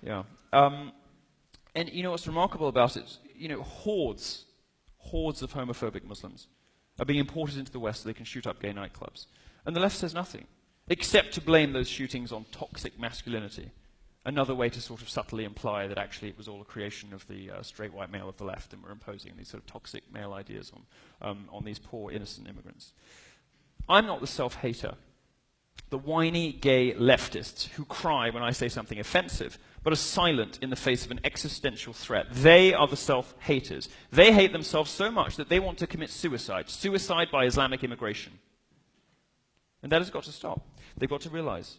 Yeah. And you know what's remarkable about it? You know, hordes of homophobic Muslims are being imported into the West so they can shoot up gay nightclubs. And the left says nothing, except to blame those shootings on toxic masculinity. Another way to sort of subtly imply that actually it was all a creation of the straight white male of the left, and we're imposing these sort of toxic male ideas on these poor innocent immigrants. I'm not the self-hater, the whiny gay leftists who cry when I say something offensive, but are silent in the face of an existential threat. They are the self-haters. They hate themselves so much that they want to commit suicide by Islamic immigration. And that has got to stop. They've got to realize.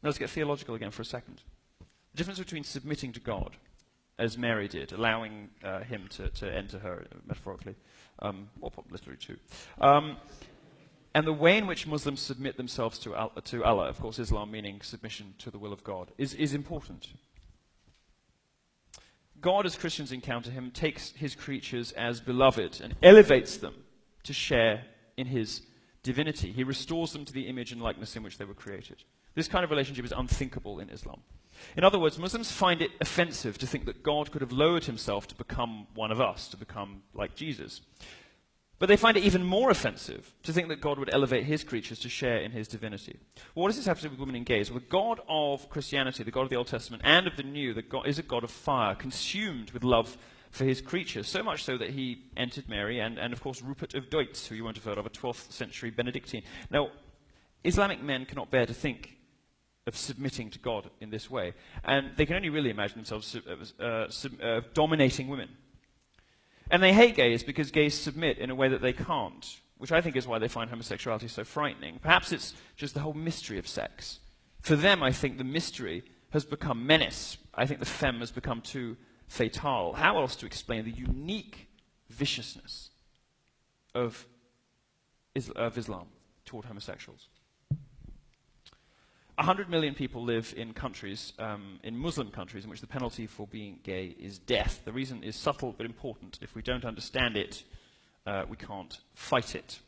Now let's get theological again for a second. The difference between submitting to God, as Mary did, allowing him to enter her, metaphorically, or literally too, and the way in which Muslims submit themselves to Allah, of course Islam meaning submission to the will of God, is important. God, as Christians encounter him, takes his creatures as beloved and elevates them to share in his divinity. He restores them to the image and likeness in which they were created. This kind of relationship is unthinkable in Islam. In other words, Muslims find it offensive to think that God could have lowered himself to become one of us, to become like Jesus. But they find it even more offensive to think that God would elevate his creatures to share in his divinity. Well, what does this have to do with women and gays? Well, the God of Christianity, the God of the Old Testament and of the New, is a God of fire, consumed with love for his creatures, so much so that he entered Mary and of course, Rupert of Deutz, who you won't have heard of, a 12th century Benedictine. Now, Islamic men cannot bear to think of submitting to God in this way, and they can only really imagine themselves dominating women. And they hate gays because gays submit in a way that they can't, which I think is why they find homosexuality so frightening. Perhaps it's just the whole mystery of sex. For them, I think the mystery has become menace. I think the femme has become too fatale. How else to explain the unique viciousness of Islam toward homosexuals? 100 million people live in countries, in Muslim countries, in which the penalty for being gay is death. The reason is subtle but important. If we don't understand it, we can't fight it.